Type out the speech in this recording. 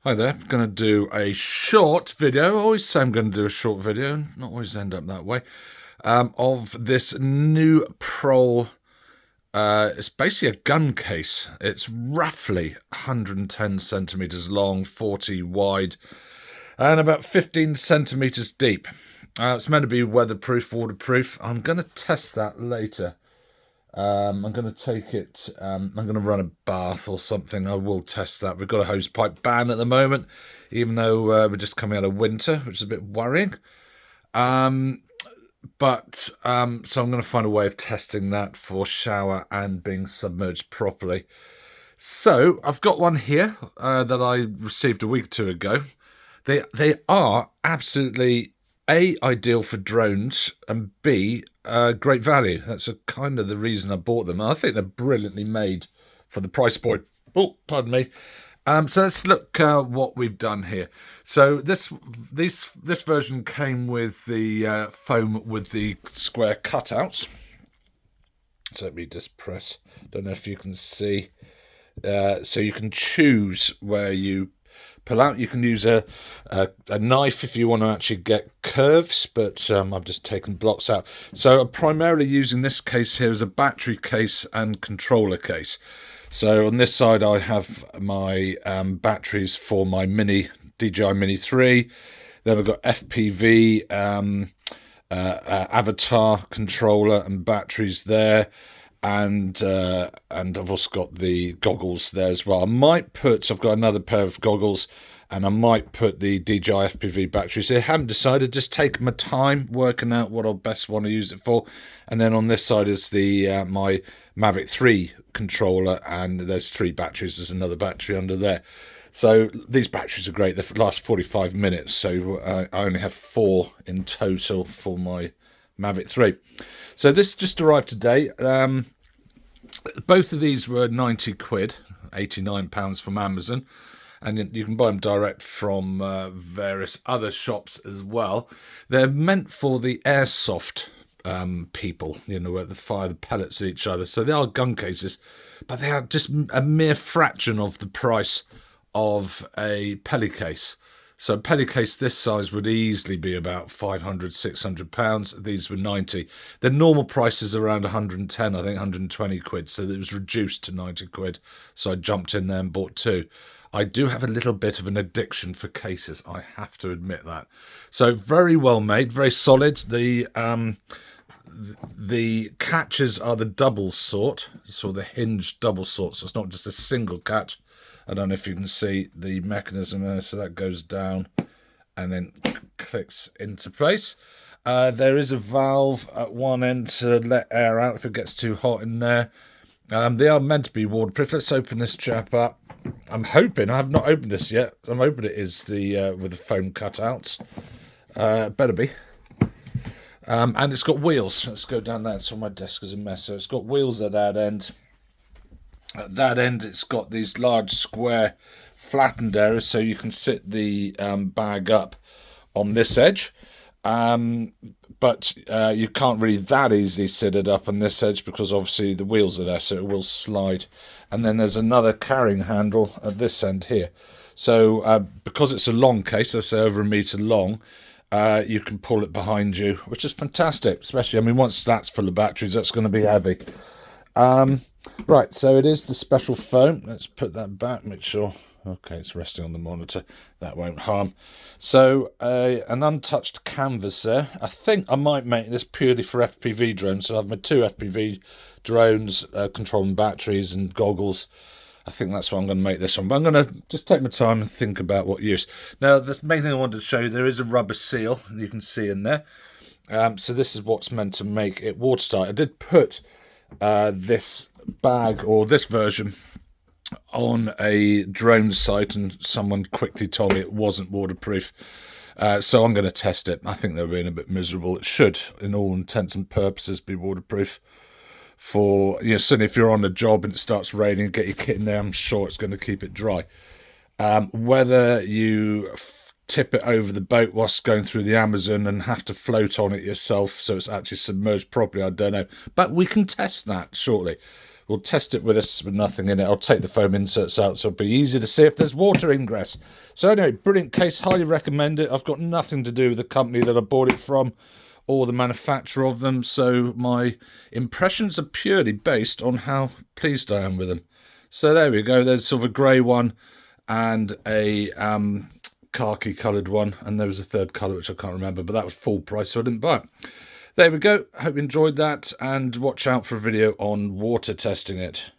Hi there, going to do a short video. I always say I'm going to do a short video, not always end up that way, of this Nuprol. It's basically a gun case. It's roughly 110 centimeters long, 40 wide, and about 15 centimeters deep. It's meant to be weatherproof, waterproof. I'm going to test that later. I'm going to take it, I'm going to run a bath or something. I will test that. We've got a hose pipe ban at the moment, even though we're just coming out of winter, which is a bit worrying. So I'm going to find a way of testing that for shower and being submerged properly. So I've got one here that I received a week or two ago. They are absolutely A, ideal for drones, and B, great value. That's kind of the reason I bought them. I think they're brilliantly made for the price point. Oh, pardon me. So let's look what we've done here. So this version came with the foam with the square cutouts. So let me just press. Don't know if you can see. So you can choose where you pull out. You can use a knife if you want to actually get curves, but I've just taken blocks out. So I'm primarily using this case here as a battery case and controller case. So on this side I have my batteries for my DJI Mini 3. Then I've got FPV, avatar controller and batteries there. And I've also got the goggles there as well. I've got another pair of goggles, and I might put the DJI FPV batteries. I haven't decided, just taking my time working out what I best want to use it for. And then on this side is the my Mavic 3 controller, and there's 3 batteries. There's another battery under there. So these batteries are great. They last 45 minutes, so I only have 4 in total for my Mavic 3. So this just arrived today. Both of these were 90 quid, £89 from Amazon, and you can buy them direct from various other shops as well. They're meant for the airsoft people, where they fire the pellets at each other. So they are gun cases, but they are just a mere fraction of the price of a pelly case. So a pelly case this size would easily be about £500, £600. These were 90. The normal price is around 110, I think 120 quid. So it was reduced to 90 quid. So I jumped in there and bought 2. I do have a little bit of an addiction for cases, I have to admit that. So very well made, very solid. The catches are the double sort, so the hinged double sort. So it's not just a single catch. I don't know if you can see the mechanism there. So that goes down and then clicks into place. There is a valve at one end to let air out if it gets too hot in there. They are meant to be waterproof. Let's open this chap up. I'm hoping, I have not opened this yet. I'm hoping it is the with the foam cutouts. Better be. And it's got wheels. Let's go down there. So my desk is a mess. So it's got wheels at that end. At that end, it's got these large square flattened areas, so you can sit the bag up on this edge. But you can't really that easily sit it up on this edge because obviously the wheels are there, so it will slide. And then there's another carrying handle at this end here. So because it's a long case, let's say over 1 meter long, you can pull it behind you, which is fantastic. Especially, once that's full of batteries, that's going to be heavy. Right, so it is the special foam. Let's put that back, make sure. Okay, it's resting on the monitor. That won't harm. So an untouched canvas there. I think I might make this purely for FPV drones. So I have my 2 FPV drones, controlling batteries and goggles. I think that's what I'm going to make this one. But I'm going to just take my time and think about what use. Now, the main thing I wanted to show you, there is a rubber seal. You can see in there. So this is what's meant to make it watertight. I did put this bag, or this version, on a drone site, and someone quickly told me it wasn't waterproof. So I'm going to test it. I think they're being a bit miserable. It should, in all intents and purposes, be waterproof. For certainly if you're on a job and it starts raining, get your kit in there, I'm sure it's going to keep it dry. Whether you tip it over the boat whilst going through the Amazon and have to float on it yourself so it's actually submerged properly, I don't know. But we can test that shortly. We'll test it with this with nothing in it. I'll take the foam inserts out so it'll be easy to see if there's water ingress. So anyway, brilliant case, highly recommend it. I've got nothing to do with the company that I bought it from or the manufacturer of them, so my impressions are purely based on how pleased I am with them. So there we go, there's sort of a grey one and a khaki coloured one, and there was a third colour which I can't remember, but that was full price, so I didn't buy it. There we go. Hope you enjoyed that, and watch out for a video on water testing it.